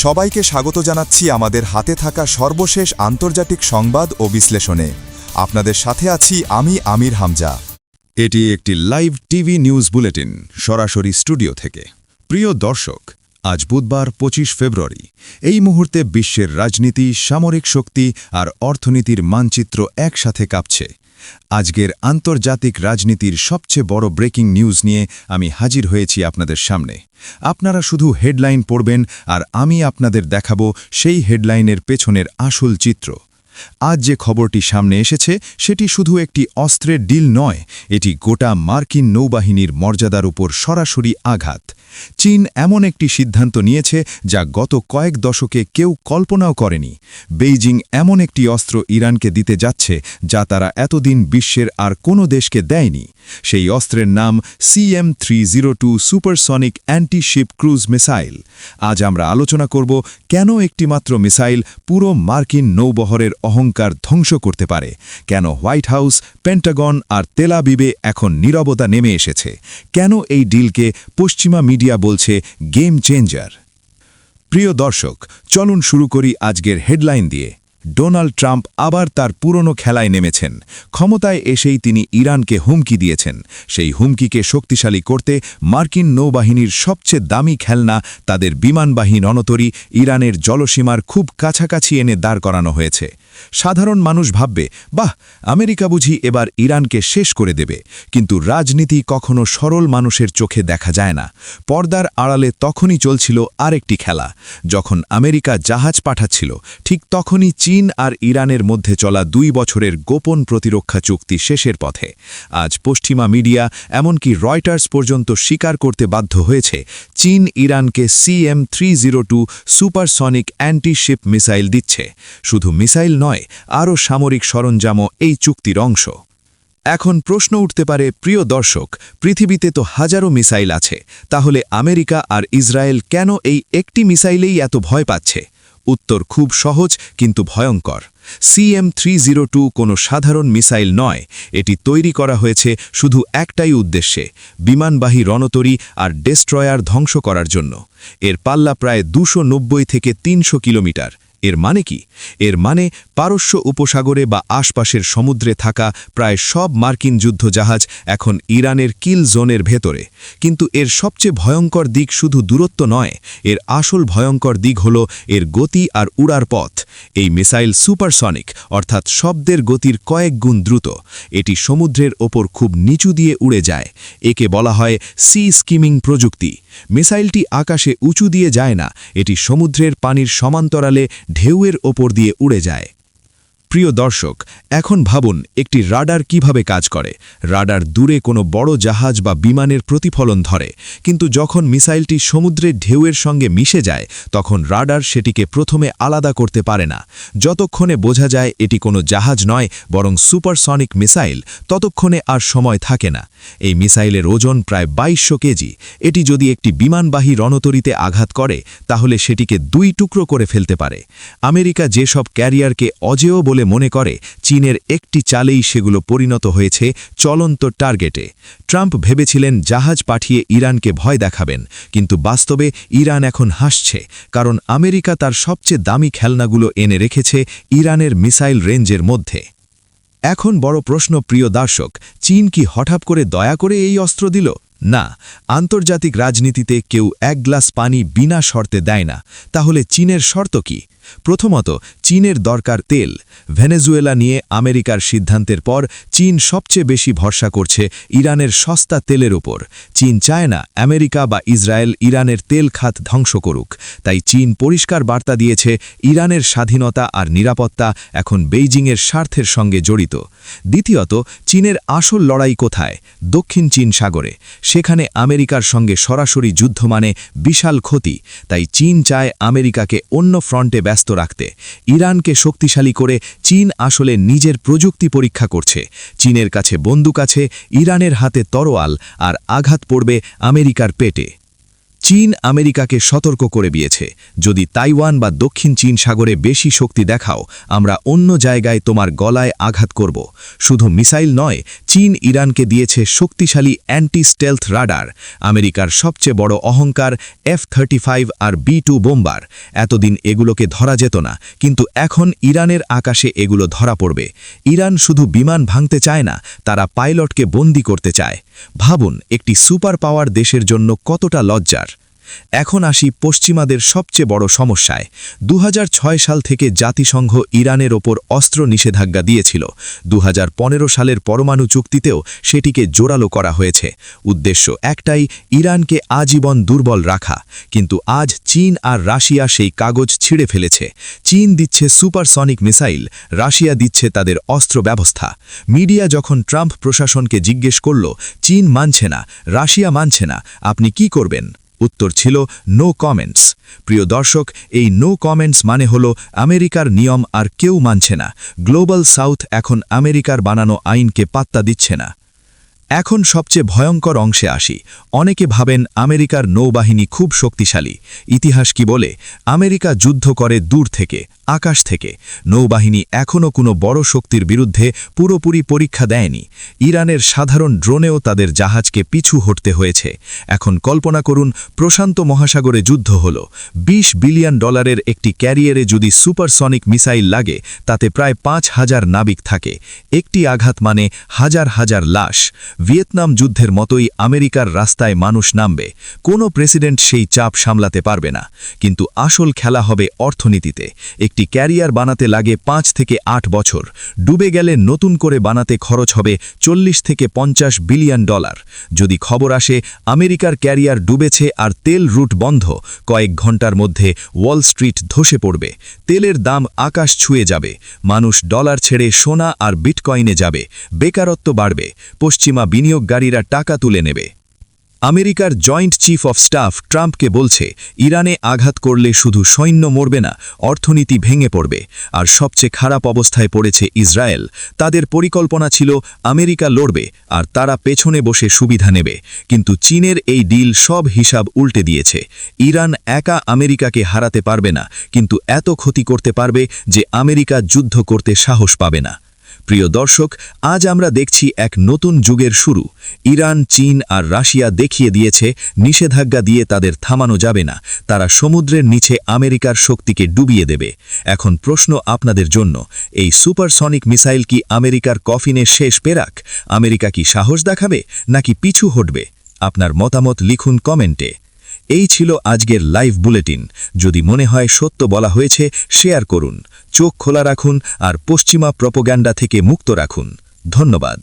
সবাইকে স্বাগত জানাচ্ছি আমাদের হাতে থাকা সর্বশেষ আন্তর্জাতিক সংবাদ ও বিশ্লেষণে। আপনাদের সাথে আছি আমি আমির হামজা। এটি একটি লাইভ টিভি নিউজ বুলেটিন সরাসরি স্টুডিও থেকে। প্রিয় দর্শক, আজ বুধবার 25 ফেব্রুয়ারি। এই মুহূর্তে বিশ্বের রাজনীতি, সামরিক শক্তি আর অর্থনীতির মানচিত্র একসাথে কাঁপছে। আজকের আন্তর্জাতিক রাজনীতির সবচেয়ে বড় ব্রেকিং নিউজ নিয়ে আমি হাজির হয়েছি আপনাদের সামনে। আপনারা শুধু হেডলাইন পড়বেন আর আমি আপনাদের দেখাবো সেই হেডলাইনের পেছনের আসল চিত্র। আজ যে খবরটি সামনে এসেছে সেটি শুধু একটি অস্ত্রের ডিল নয়, এটি গোটা মার্কিন নৌবাহিনীর মর্যাদার উপর সরাসরি আঘাত। চীন এমন একটি সিদ্ধান্ত নিয়েছে যা গত কয়েক দশকে কেউ কল্পনাও করেনি। বেইজিং এমন একটি অস্ত্র ইরানকে দিতে যাচ্ছে যা তারা এতদিন বিশ্বের আর কোনো দেশকে দেয়নি। সেই অস্ত্রের নাম CM-302 supersonic anti-ship cruise missile. আজ আমরা আলোচনা করব কেন একটিমাত্র মিসাইল পুরো মার্কিন নৌবহরের অহংকার ধ্বংস করতে পারে, কেন হোয়াইট হাউস, পেন্টাগন আর তেল আবিবে এখন নীরবতা নেমে এসেছে, কেন এই ডিলকে পশ্চিমা মিডিয়া বলছে গেম চেঞ্জার। প্রিয় দর্শক, চলুন শুরু করি আজকের হেডলাইন দিয়ে। ডোনাল্ড ট্রাম্প আবার তার পুরনো খেলায় নেমেছেন। ক্ষমতায় এসেই তিনি ইরানকে হুমকি দিয়েছেন। সেই হুমকিকে শক্তিশালী করতে মার্কিন নৌবাহিনীর সবচেয়ে দামি খেলনা, তাদের বিমানবাহী রণতরী, ইরানের জলসীমার খুব কাছাকাছি এনে দাঁড় করানো হয়েছে। সাধারণ মানুষ ভাববে, বাহ, আমেরিকা বুঝি এবার ইরানকে শেষ করে দেবে। কিন্তু রাজনীতি কখনো সরল মানুষের চোখে দেখা যায় না। পর্দার আড়ালে তখনই চলছিল আরেকটি খেলা। যখন আমেরিকা জাহাজ পাঠাচ্ছিল, ঠিক তখনই চীন আর ইরানের মধ্যে চলা 2 বছরের গোপন প্রতিরক্ষা চুক্তি শেষের পথে। আজ পশ্চিমা মিডিয়া, এমনকি রয়টার্স পর্যন্ত স্বীকার করতে বাধ্য হয়েছে চীন ইরানকে CM-302 সুপারসনিক অ্যান্টি-শিপ মিসাইল দিচ্ছে। শুধু মিসাইল নয়, আরও সামরিক সরঞ্জামও এই চুক্তির অংশ। এখন প্রশ্ন উঠতে পারে, প্রিয় দর্শক, পৃথিবীতে তো হাজারো মিসাইল আছে, তাহলে আমেরিকা আর ইসরায়েল কেন এই একটি মিসাইলেই এত ভয় পাচ্ছে? উত্তর খুব সহজ কিন্তু ভয়ঙ্কর। CM-302 কোনো সাধারণ মিসাইল নয়। এটি তৈরি করা হয়েছে শুধু একটাই উদ্দেশ্যে, বিমানবাহী রণতরী আর ডেস্ট্রয়ার ধ্বংস করার জন্য। এর পাল্লা প্রায় 290 থেকে 300 কিলোমিটার। এর মানে কি? এর মানে পারস্য উপসাগরে বা আশপাশের সমুদ্রে থাকা প্রায় সব মার্কিন যুদ্ধজাহাজ এখন ইরানের কিল জোনের ভেতরে। কিন্তু এর সবচেয়ে ভয়ঙ্কর দিক শুধু দূরত্ব নয়, এর আসল ভয়ঙ্কর দিক হল এর গতি আর উড়ার পথ। এই মিসাইল সুপারসনিক, অর্থাৎ শব্দের গতির কয়েক গুণ দ্রুত। এটি সমুদ্রের ওপর খুব নিচু দিয়ে উড়ে যায়। একে বলা হয় সি স্কিমিং প্রযুক্তি। মিসাইলটি আকাশে উঁচু দিয়ে যায় না, এটি সমুদ্রের পানির সমান্তরালে ঢেউয়ের ওপর দিয়ে উড়ে যায়। প্রিয় দর্শক, এখন ভাবুন একটি রাডার কিভাবে কাজ করে। রাডার দূরে কোনো বড় জাহাজ বা বিমানের প্রতিফলন ধরে, কিন্তু যখন মিসাইলটি সমুদ্রের ঢেউয়ের সঙ্গে মিশে যায় তখন রাডার সেটিকে প্রথমে আলাদা করতে পারে না। যতক্ষণে বোঝা যায় এটি কোনো জাহাজ নয় বরং সুপারসনিক মিসাইল, ততক্ষণে আর সময় থাকে না। এই মিসাইলের ওজন প্রায় 2200 কেজি। এটি যদি একটি বিমানবাহী রণতরীতে আঘাত করে তাহলে সেটিকে 2 টুকরো করে ফেলতে পারে। আমেরিকা যেসব ক্যারিয়ারকে অজেয় বলে মনে করে, চীনের একটি চালেই সেগুলো পরিণত হয়েছে চলন্ত টার্গেটে। ট্রাম্প ভেবেছিলেন জাহাজ পাঠিয়ে ইরানকে ভয় দেখাবেন, কিন্তু বাস্তবে ইরান এখন হাসছে, কারণ আমেরিকা তার সবচেয়ে দামি খেলনাগুলো এনে রেখেছে ইরানের মিসাইল রেঞ্জের মধ্যে। এখন বড় প্রশ্ন, প্রিয় দর্শক, চীন কি হঠাৎ করে দয়া করে এই অস্ত্র দিল? না, আন্তর্জাতিক রাজনীতিতে কেউ এক গ্লাস পানি বিনা শর্তে দেয় না। তাহলে চীনের শর্ত কি? প্রথমত, চীনের দরকার তেল। ভেনেজুয়েলা নিয়ে আমেরিকার সিদ্ধান্তের পর চীন সবচেয়ে বেশি ভরসা করছে ইরানের সস্তা তেলের ওপর। চীন চায় না আমেরিকা বা ইসরায়েল ইরানের তেল খাত ধ্বংস করুক। তাই চীন পরিষ্কার বার্তা দিয়েছে, ইরানের স্বাধীনতা আর নিরাপত্তা এখন বেইজিংয়ের স্বার্থের সঙ্গে জড়িত। দ্বিতীয়ত, চীনের আসল লড়াই কোথায়? দক্ষিণ চীন সাগরে। সেখানে আমেরিকার সঙ্গে সরাসরি যুদ্ধ মানে বিশাল ক্ষতি। তাই চীন চায় আমেরিকাকে অন্য ফ্রন্টে ব্যস্ত রাখতে। ইরানকে শক্তিশালী করে চীন আসলে নিজের প্রযুক্তি পরীক্ষা করছে। চীনের কাছে বন্দুক আছে, ইরানের হাতে তরোয়াল, আর আঘাত পড়বে আমেরিকার পেটে। চীন আমেরিকাকে সতর্ক করে দিয়েছে, যদি তাইওয়ান বা দক্ষিণ চীন সাগরে বেশি শক্তি দেখাও, আমরা অন্য জায়গায় তোমার গলায় আঘাত করব। শুধু মিসাইল নয়, চীন ইরানকে দিয়েছে শক্তিশালী অ্যান্টি স্টেলথ রাডার, আমেরিকার সবচেয়ে বড় অহংকার F-35 আর B-2 বোম্বার। এতদিন এগুলোকে ধরা যেত না, কিন্তু এখন ইরানের আকাশে এগুলো ধরা পড়বে। ইরান শুধু বিমান ভাঙতে চায় না, তারা পাইলটকে বন্দী করতে চায়। ভাবুন, একটি সুপার পাওয়ার দেশের জন্য কতটা লজ্জার। এখন আসি পশ্চিমাদের সবচেয়ে বড় সমস্যায়। 2006 সাল থেকে জাতিসংঘ ইরানের ওপর অস্ত্র নিষেধাজ্ঞা দিয়েছিল। 2015 সালের পরমাণু চুক্তিতেও সেটিকে জোরালো করা হয়েছে। উদ্দেশ্য একটাই, ইরানকে আজীবন দুর্বল রাখা। কিন্তু আজ চীন আর রাশিয়া সেই কাগজ ছিঁড়ে ফেলেছে। চীন দিচ্ছে সুপারসনিক মিসাইল, রাশিয়া দিচ্ছে তাদের অস্ত্র ব্যবস্থা। মিডিয়া যখন ট্রাম্প প্রশাসনকে জিজ্ঞেস করল, চীন মানছে না, রাশিয়া মানছে না, আপনি কি করবেন? উত্তর ছিল নো কমেন্টস। প্রিয় দর্শক, এই নো কমেন্টস মানে হলো আমেরিকার নিয়ম আর কেউ মানছে না। গ্লোবাল সাউথ এখন আমেরিকার বানানো আইনকে পাত্তা দিচ্ছে না। এখন সবচেয়ে ভয়ঙ্কর অংশে আসি। অনেকে ভাবেন আমেরিকার নৌবাহিনী খুব শক্তিশালী। ইতিহাস কি বলে? আমেরিকা যুদ্ধ করে দূর থেকে, আকাশ থেকে। নৌবাহিনী এখনও কোনো বড় শক্তির বিরুদ্ধে পুরোপুরি পরীক্ষা দেয়নি। ইরানের সাধারণ ড্রোনেও তাদের জাহাজকে পিছু হটতে হয়েছে। এখন কল্পনা করুন, প্রশান্ত মহাসাগরে যুদ্ধ হল। $20 বিলিয়ন একটি ক্যারিয়ারে যদি সুপারসনিক মিসাইল লাগে, তাতে প্রায় 5,000 নাবিক থাকে। একটি আঘাত মানে হাজার হাজার লাশ। ভিয়েতনাম যুদ্ধের মতোই আমেরিকার রাস্তায় মানুষ নামবে। কোনো প্রেসিডেন্ট সেই চাপ সামলাতে পারবে না। কিন্তু আসল খেলা হবে অর্থনীতিতে। একটি ক্যারিয়ার বানাতে লাগে 5 থেকে 8 বছর। ডুবে গেলে নতুন করে বানাতে খরচ হবে $40 থেকে $50 বিলিয়ন। যদি খবর আসে আমেরিকার ক্যারিয়ার ডুবেছে আর তেল রুট বন্ধ, কয়েক ঘন্টার মধ্যে ওয়াল স্ট্রিট ধসে পড়বে। তেলের দাম আকাশ ছুঁয়ে যাবে। মানুষ ডলার ছেড়ে সোনা আর বিটকয়েনে যাবে। বেকারত্ব বাড়বে। পশ্চিমা বিনিয়োগকারীরা টাকা তুলে নেবে। আমেরিকার জয়েন্ট চিফ অফ স্টাফ ট্রাম্পকে বলছে, ইরানে আঘাত করলে শুধু সৈন্য মরবে না, অর্থনীতি ভেঙে পড়বে। আর সবচেয়ে খারাপ অবস্থায় পড়েছে ইসরায়েল। তাদের পরিকল্পনা ছিল আমেরিকা লড়বে আর তারা পেছনে বসে সুবিধা নেবে। কিন্তু চীনের এই ডিল সব হিসাব উল্টে দিয়েছে। ইরান একা আমেরিকাকে হারাতে পারবে না, কিন্তু এত ক্ষতি করতে পারবে যে আমেরিকা যুদ্ধ করতে সাহস পাবে না। প্রিয় দর্শক, আজ আমরা দেখছি এক নতুন যুগের শুরু। ইরান, চীন আর রাশিয়া দেখিয়ে দিয়েছে নিষেধাজ্ঞা দিয়ে তাদের থামানো যাবে না। তারা সমুদ্রের নিচে আমেরিকার শক্তিকে ডুবিয়ে দেবে। এখন প্রশ্ন আপনাদের জন্য, এই সুপারসনিক মিসাইল কি আমেরিকার কফিনের শেষ পেরাক? আমেরিকা কি সাহস দেখাবে নাকি পিছু হটবে? আপনার মতামত লিখুন কমেন্টে। এই ছিল আজকের লাইভ বুলেটিন। যদি মনে হয় সত্য বলা হয়েছে, শেয়ার করুন। চোখ খোলা রাখুন আর পশ্চিমা প্রপোগ্যান্ডা থেকে মুক্ত রাখুন। ধন্যবাদ।